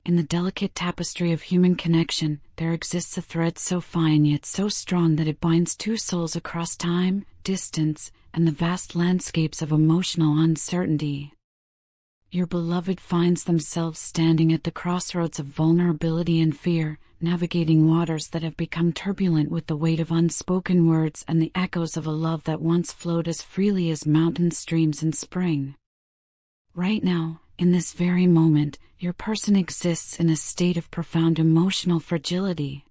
In the delicate tapestry of human connection, there exists a thread so fine yet so strong that it binds two souls across time, distance, and the vast landscapes of emotional uncertainty. Your beloved finds themselves standing at the crossroads of vulnerability and fear, navigating waters that have become turbulent with the weight of unspoken words and the echoes of a love that once flowed as freely as mountain streams in spring. Right now, in this very moment, your person exists in a state of profound emotional fragility.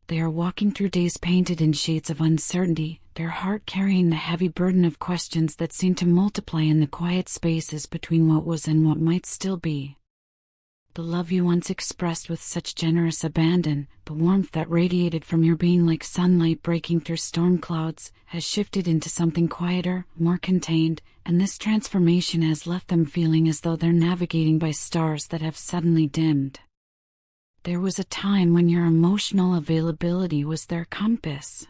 They are walking through days painted in shades of uncertainty, their heart carrying the heavy burden of questions that seem to multiply in the quiet spaces between what was and what might still be. The love you once expressed with such generous abandon, the warmth that radiated from your being like sunlight breaking through storm clouds, has shifted into something quieter, more contained, and this transformation has left them feeling as though they're navigating by stars that have suddenly dimmed. There was a time when your emotional availability was their compass.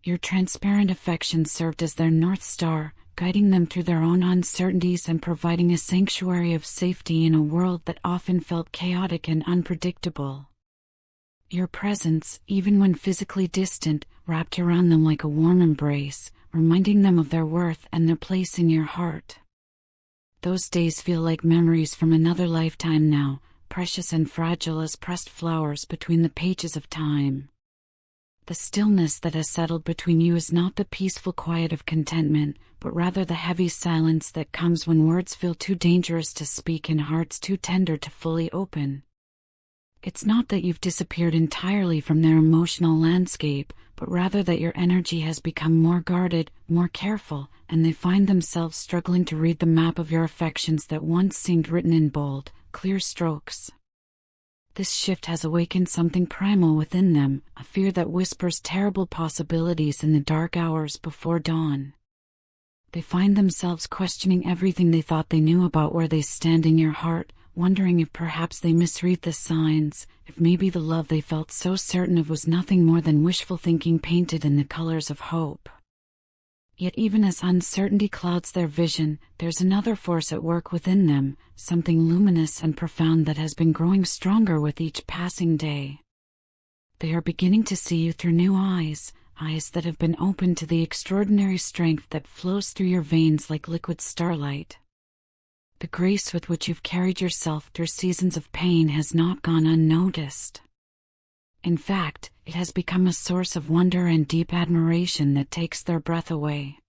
Your transparent affection served as their North Star, guiding them through their own uncertainties and providing a sanctuary of safety in a world that often felt chaotic and unpredictable. Your presence, even when physically distant, wrapped around them like a warm embrace, reminding them of their worth and their place in your heart. Those days feel like memories from another lifetime now, precious and fragile as pressed flowers between the pages of time. The stillness that has settled between you is not the peaceful quiet of contentment, but rather the heavy silence that comes when words feel too dangerous to speak and hearts too tender to fully open. It's not that you've disappeared entirely from their emotional landscape, but rather that your energy has become more guarded, more careful, and they find themselves struggling to read the map of your affections that once seemed written in bold, clear strokes. This shift has awakened something primal within them, a fear that whispers terrible possibilities in the dark hours before dawn. They find themselves questioning everything they thought they knew about where they stand in your heart, wondering if perhaps they misread the signs, if maybe the love they felt so certain of was nothing more than wishful thinking painted in the colors of hope. Yet even as uncertainty clouds their vision, there's another force at work within them, something luminous and profound that has been growing stronger with each passing day. They are beginning to see you through new eyes, eyes that have been opened to the extraordinary strength that flows through your veins like liquid starlight. The grace with which you've carried yourself through seasons of pain has not gone unnoticed. In fact, it has become a source of wonder and deep admiration that takes their breath away.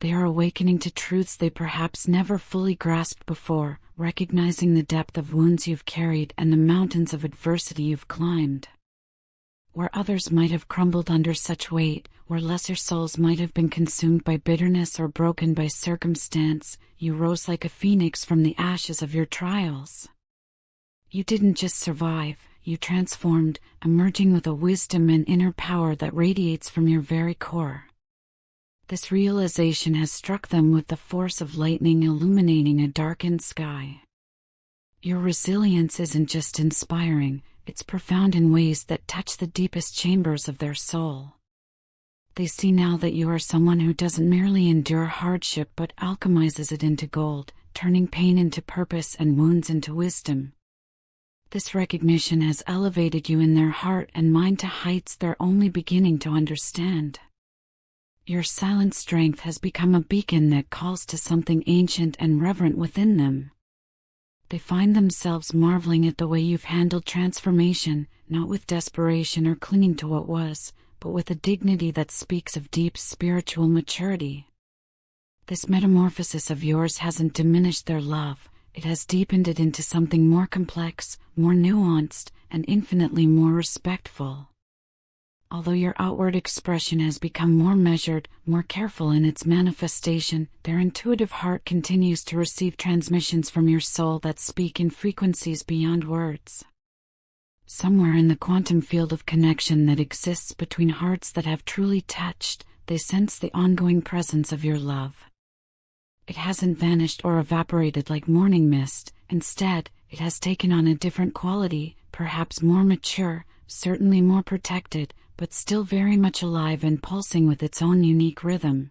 They are awakening to truths they perhaps never fully grasped before, recognizing the depth of wounds you've carried and the mountains of adversity you've climbed. Where others might have crumbled under such weight, where lesser souls might have been consumed by bitterness or broken by circumstance, you rose like a phoenix from the ashes of your trials. You didn't just survive, you transformed, emerging with a wisdom and inner power that radiates from your very core. This realization has struck them with the force of lightning illuminating a darkened sky. Your resilience isn't just inspiring, it's profound in ways that touch the deepest chambers of their soul. They see now that you are someone who doesn't merely endure hardship but alchemizes it into gold, turning pain into purpose and wounds into wisdom. This recognition has elevated you in their heart and mind to heights they're only beginning to understand. Your silent strength has become a beacon that calls to something ancient and reverent within them. They find themselves marveling at the way you've handled transformation, not with desperation or clinging to what was, but with a dignity that speaks of deep spiritual maturity. This metamorphosis of yours hasn't diminished their love, it has deepened it into something more complex, more nuanced, and infinitely more respectful. Although your outward expression has become more measured, more careful in its manifestation, their intuitive heart continues to receive transmissions from your soul that speak in frequencies beyond words. Somewhere in the quantum field of connection that exists between hearts that have truly touched, they sense the ongoing presence of your love. It hasn't vanished or evaporated like morning mist, instead, it has taken on a different quality, perhaps more mature, certainly more protected, but still very much alive and pulsing with its own unique rhythm.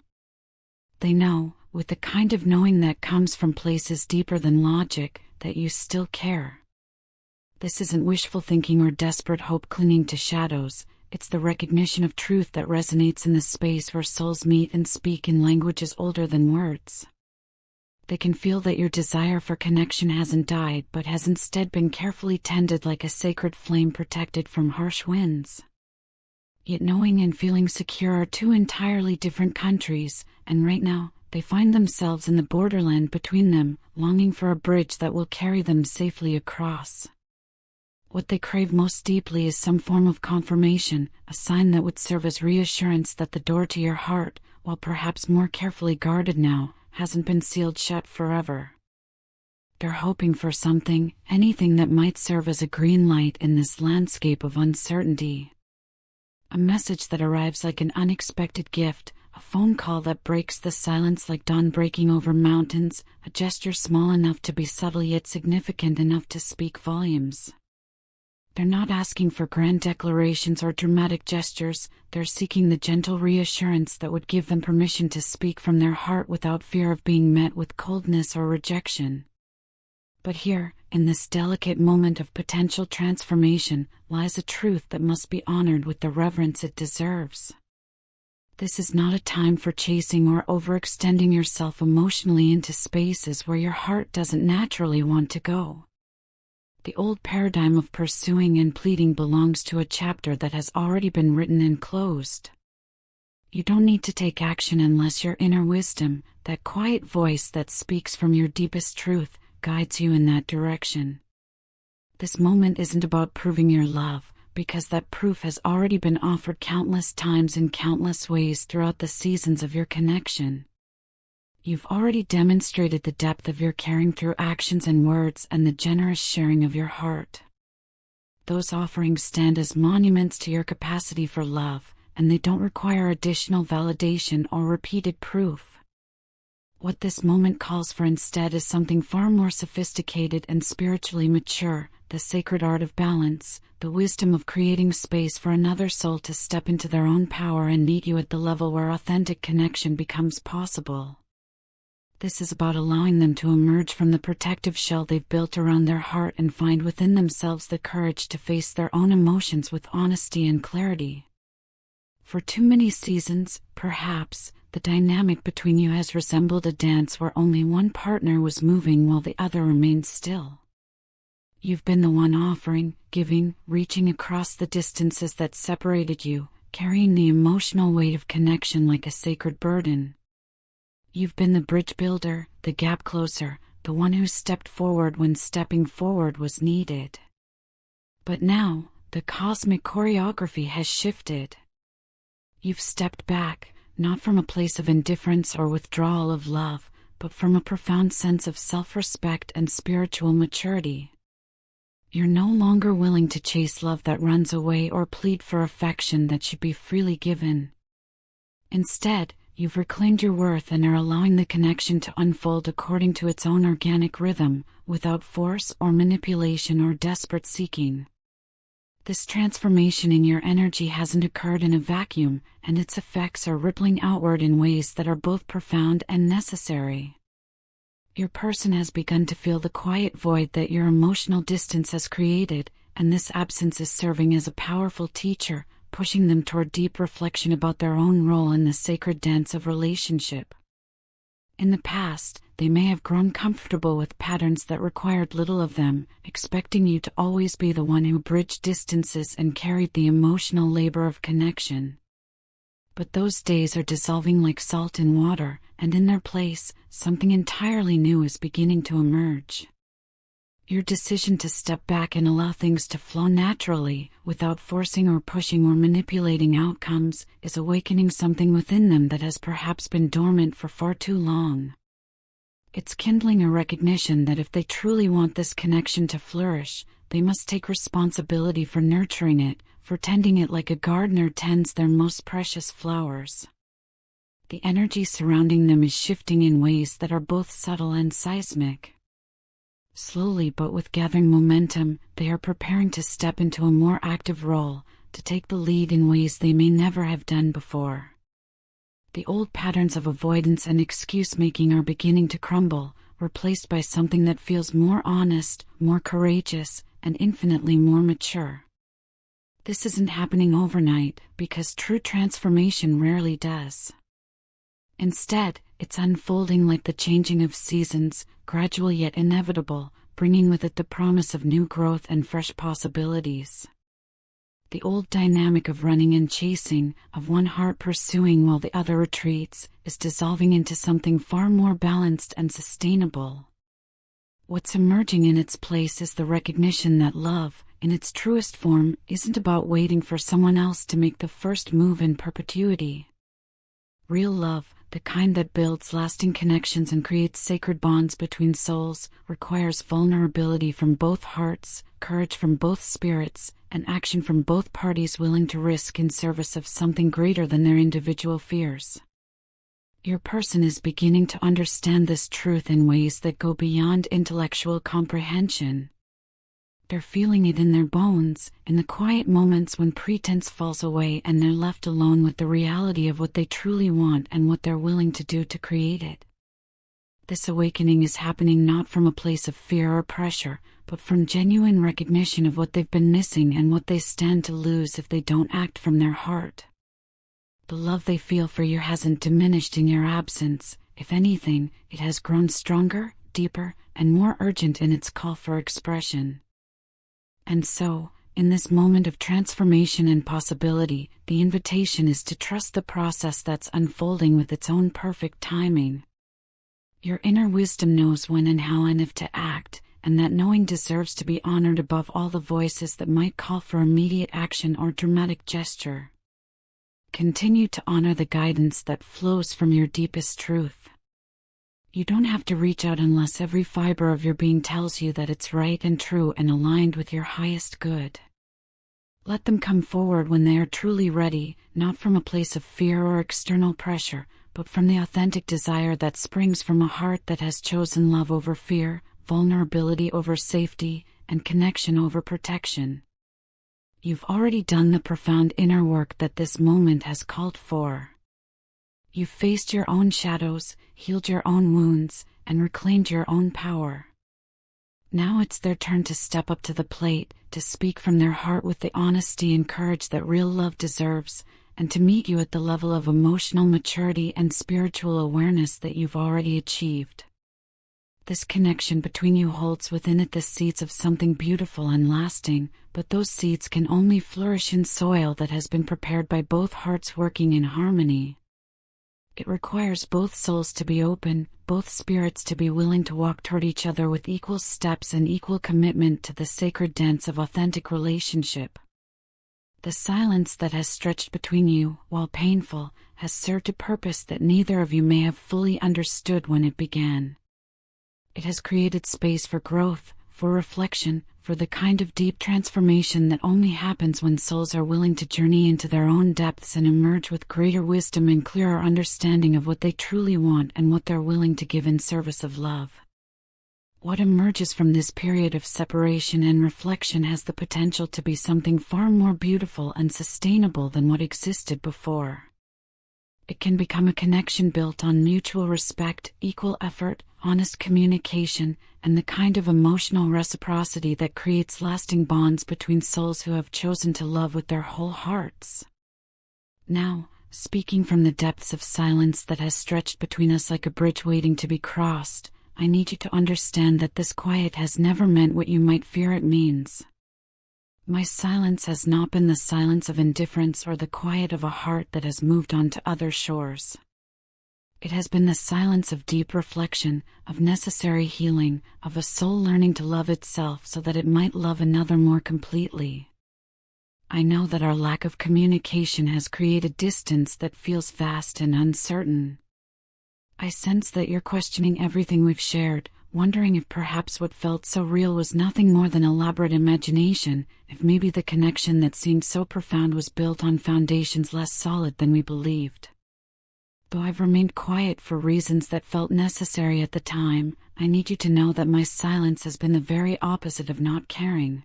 They know, with the kind of knowing that comes from places deeper than logic, that you still care. This isn't wishful thinking or desperate hope clinging to shadows. It's the recognition of truth that resonates in the space where souls meet and speak in languages older than words. They can feel that your desire for connection hasn't died but has instead been carefully tended like a sacred flame protected from harsh winds. Yet knowing and feeling secure are two entirely different countries, and right now, they find themselves in the borderland between them, longing for a bridge that will carry them safely across. What they crave most deeply is some form of confirmation, a sign that would serve as reassurance that the door to your heart, while perhaps more carefully guarded now, hasn't been sealed shut forever. They're hoping for something, anything that might serve as a green light in this landscape of uncertainty. A message that arrives like an unexpected gift, a phone call that breaks the silence like dawn breaking over mountains, a gesture small enough to be subtle yet significant enough to speak volumes. They're not asking for grand declarations or dramatic gestures, they're seeking the gentle reassurance that would give them permission to speak from their heart without fear of being met with coldness or rejection. But here, in this delicate moment of potential transformation, lies a truth that must be honored with the reverence it deserves. This is not a time for chasing or overextending yourself emotionally into spaces where your heart doesn't naturally want to go. The old paradigm of pursuing and pleading belongs to a chapter that has already been written and closed. You don't need to take action unless your inner wisdom, that quiet voice that speaks from your deepest truth, guides you in that direction. This moment isn't about proving your love, because that proof has already been offered countless times in countless ways throughout the seasons of your connection. You've already demonstrated the depth of your caring through actions and words and the generous sharing of your heart. Those offerings stand as monuments to your capacity for love, and they don't require additional validation or repeated proof. What this moment calls for instead is something far more sophisticated and spiritually mature, the sacred art of balance, the wisdom of creating space for another soul to step into their own power and meet you at the level where authentic connection becomes possible. This is about allowing them to emerge from the protective shell they've built around their heart and find within themselves the courage to face their own emotions with honesty and clarity. For too many seasons, perhaps, the dynamic between you has resembled a dance where only one partner was moving while the other remained still. You've been the one offering, giving, reaching across the distances that separated you, carrying the emotional weight of connection like a sacred burden. You've been the bridge builder, the gap closer, the one who stepped forward when stepping forward was needed. But now, the cosmic choreography has shifted. You've stepped back, not from a place of indifference or withdrawal of love, but from a profound sense of self-respect and spiritual maturity. You're no longer willing to chase love that runs away or plead for affection that should be freely given. Instead, you've reclaimed your worth and are allowing the connection to unfold according to its own organic rhythm, without force or manipulation or desperate seeking. This transformation in your energy hasn't occurred in a vacuum, and its effects are rippling outward in ways that are both profound and necessary. Your person has begun to feel the quiet void that your emotional distance has created, and this absence is serving as a powerful teacher, pushing them toward deep reflection about their own role in the sacred dance of relationship. In the past, they may have grown comfortable with patterns that required little of them, expecting you to always be the one who bridged distances and carried the emotional labor of connection. But those days are dissolving like salt in water, and in their place, something entirely new is beginning to emerge. Your decision to step back and allow things to flow naturally, without forcing or pushing or manipulating outcomes, is awakening something within them that has perhaps been dormant for far too long. It's kindling a recognition that if they truly want this connection to flourish, they must take responsibility for nurturing it, for tending it like a gardener tends their most precious flowers. The energy surrounding them is shifting in ways that are both subtle and seismic. Slowly but with gathering momentum, they are preparing to step into a more active role, to take the lead in ways they may never have done before. The old patterns of avoidance and excuse-making are beginning to crumble, replaced by something that feels more honest, more courageous, and infinitely more mature. This isn't happening overnight, because true transformation rarely does. Instead, it's unfolding like the changing of seasons, gradual yet inevitable, bringing with it the promise of new growth and fresh possibilities. The old dynamic of running and chasing, of one heart pursuing while the other retreats, is dissolving into something far more balanced and sustainable. What's emerging in its place is the recognition that love, in its truest form, isn't about waiting for someone else to make the first move in perpetuity. Real love, the kind that builds lasting connections and creates sacred bonds between souls, requires vulnerability from both hearts, courage from both spirits, and action from both parties willing to risk in service of something greater than their individual fears. Your person is beginning to understand this truth in ways that go beyond intellectual comprehension. They're feeling it in their bones, in the quiet moments when pretense falls away and they're left alone with the reality of what they truly want and what they're willing to do to create it. This awakening is happening not from a place of fear or pressure, but from genuine recognition of what they've been missing and what they stand to lose if they don't act from their heart. The love they feel for you hasn't diminished in your absence. If anything, it has grown stronger, deeper, and more urgent in its call for expression. And so, in this moment of transformation and possibility, the invitation is to trust the process that's unfolding with its own perfect timing. Your inner wisdom knows when and how and if to act, and that knowing deserves to be honored above all the voices that might call for immediate action or dramatic gesture. Continue to honor the guidance that flows from your deepest truth. You don't have to reach out unless every fiber of your being tells you that it's right and true and aligned with your highest good. Let them come forward when they are truly ready, not from a place of fear or external pressure, but from the authentic desire that springs from a heart that has chosen love over fear, vulnerability over safety, and connection over protection. You've already done the profound inner work that this moment has called for. You've faced your own shadows, healed your own wounds, and reclaimed your own power. Now it's their turn to step up to the plate, to speak from their heart with the honesty and courage that real love deserves, and to meet you at the level of emotional maturity and spiritual awareness that you've already achieved. This connection between you holds within it the seeds of something beautiful and lasting, but those seeds can only flourish in soil that has been prepared by both hearts working in harmony. It requires both souls to be open, both spirits to be willing to walk toward each other with equal steps and equal commitment to the sacred dance of authentic relationship. The silence that has stretched between you, while painful, has served a purpose that neither of you may have fully understood when it began. It has created space for growth, for reflection, for the kind of deep transformation that only happens when souls are willing to journey into their own depths and emerge with greater wisdom and clearer understanding of what they truly want and what they're willing to give in service of love. What emerges from this period of separation and reflection has the potential to be something far more beautiful and sustainable than what existed before. It can become a connection built on mutual respect, equal effort, honest communication, and the kind of emotional reciprocity that creates lasting bonds between souls who have chosen to love with their whole hearts. Now, speaking from the depths of silence that has stretched between us like a bridge waiting to be crossed, I need you to understand that this quiet has never meant what you might fear it means. My silence has not been the silence of indifference or the quiet of a heart that has moved on to other shores. It has been the silence of deep reflection, of necessary healing, of a soul learning to love itself so that it might love another more completely. I know that our lack of communication has created distance that feels vast and uncertain. I sense that you're questioning everything we've shared, wondering if perhaps what felt so real was nothing more than elaborate imagination, if maybe the connection that seemed so profound was built on foundations less solid than we believed. Though I've remained quiet for reasons that felt necessary at the time, I need you to know that my silence has been the very opposite of not caring.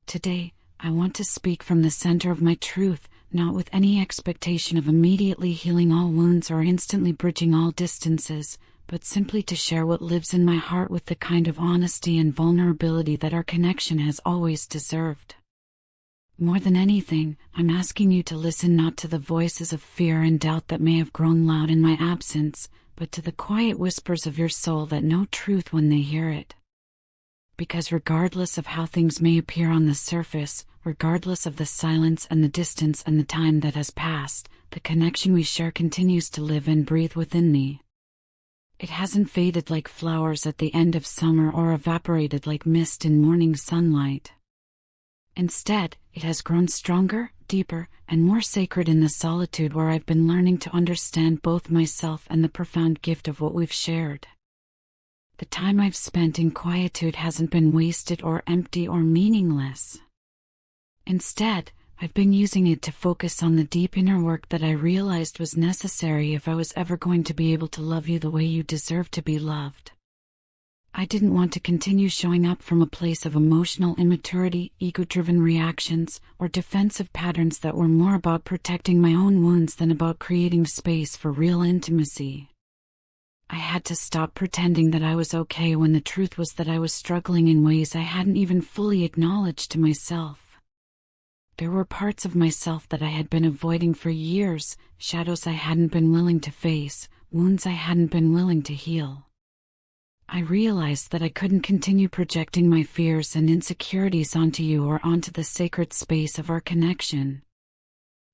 Today, I want to speak from the center of my truth, not with any expectation of immediately healing all wounds or instantly bridging all distances, but simply to share what lives in my heart with the kind of honesty and vulnerability that our connection has always deserved. More than anything, I'm asking you to listen not to the voices of fear and doubt that may have grown loud in my absence, but to the quiet whispers of your soul that know truth when they hear it. Because regardless of how things may appear on the surface, regardless of the silence and the distance and the time that has passed, the connection we share continues to live and breathe within thee. It hasn't faded like flowers at the end of summer or evaporated like mist in morning sunlight. Instead, it has grown stronger, deeper, and more sacred in the solitude where I've been learning to understand both myself and the profound gift of what we've shared. The time I've spent in quietude hasn't been wasted or empty or meaningless. Instead, I've been using it to focus on the deep inner work that I realized was necessary if I was ever going to be able to love you the way you deserve to be loved. I didn't want to continue showing up from a place of emotional immaturity, ego-driven reactions, or defensive patterns that were more about protecting my own wounds than about creating space for real intimacy. I had to stop pretending that I was okay when the truth was that I was struggling in ways I hadn't even fully acknowledged to myself. There were parts of myself that I had been avoiding for years, shadows I hadn't been willing to face, wounds I hadn't been willing to heal. I realized that I couldn't continue projecting my fears and insecurities onto you or onto the sacred space of our connection.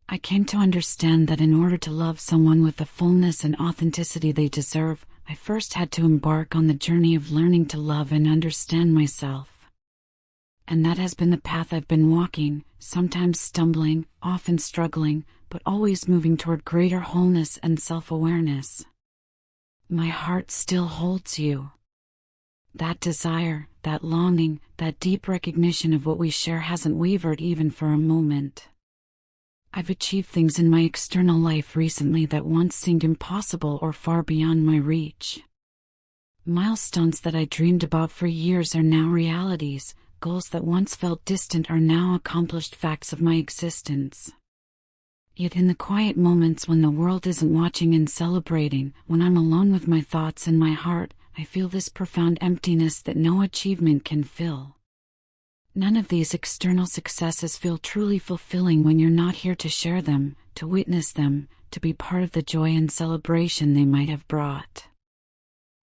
I came to understand that in order to love someone with the fullness and authenticity they deserve, I first had to embark on the journey of learning to love and understand myself. And that has been the path I've been walking, sometimes stumbling, often struggling, but always moving toward greater wholeness and self-awareness. My heart still holds you. That desire, that longing, that deep recognition of what we share hasn't wavered even for a moment. I've achieved things in my external life recently that once seemed impossible or far beyond my reach. Milestones that I dreamed about for years are now realities. Goals that once felt distant are now accomplished facts of my existence. Yet in the quiet moments when the world isn't watching and celebrating, when I'm alone with my thoughts and my heart, I feel this profound emptiness that no achievement can fill. None of these external successes feel truly fulfilling when you're not here to share them, to witness them, to be part of the joy and celebration they might have brought.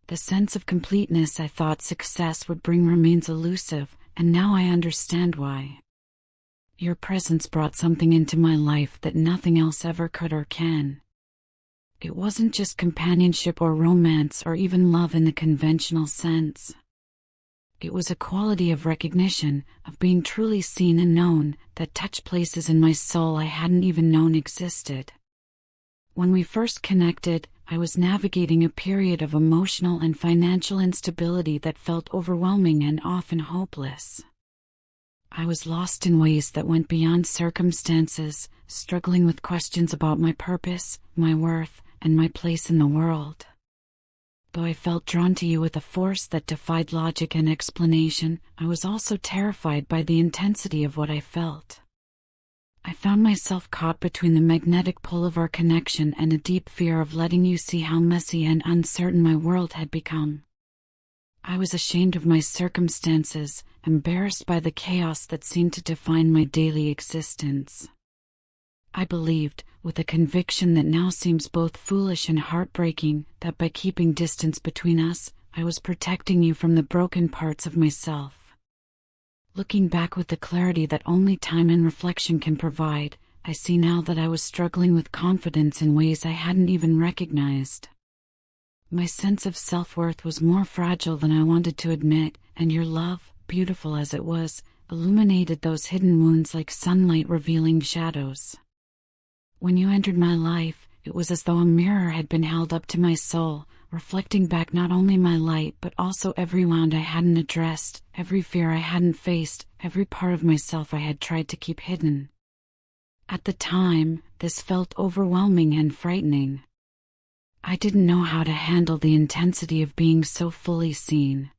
The sense of completeness I thought success would bring remains elusive, and now I understand why. Your presence brought something into my life that nothing else ever could or can. It wasn't just companionship or romance or even love in the conventional sense. It was a quality of recognition, of being truly seen and known, that touched places in my soul I hadn't even known existed. When we first connected, I was navigating a period of emotional and financial instability that felt overwhelming and often hopeless. I was lost in ways that went beyond circumstances, struggling with questions about my purpose, my worth, and my place in the world. Though I felt drawn to you with a force that defied logic and explanation, I was also terrified by the intensity of what I felt. I found myself caught between the magnetic pull of our connection and a deep fear of letting you see how messy and uncertain my world had become. I was ashamed of my circumstances, embarrassed by the chaos that seemed to define my daily existence. I believed, with a conviction that now seems both foolish and heartbreaking, that by keeping distance between us, I was protecting you from the broken parts of myself. Looking back with the clarity that only time and reflection can provide, I see now that I was struggling with confidence in ways I hadn't even recognized. My sense of self-worth was more fragile than I wanted to admit, and your love, beautiful as it was, illuminated those hidden wounds like sunlight revealing shadows. When you entered my life, it was as though a mirror had been held up to my soul, reflecting back not only my light but also every wound I hadn't addressed, every fear I hadn't faced, every part of myself I had tried to keep hidden. At the time, this felt overwhelming and frightening. I didn't know how to handle the intensity of being so fully seen.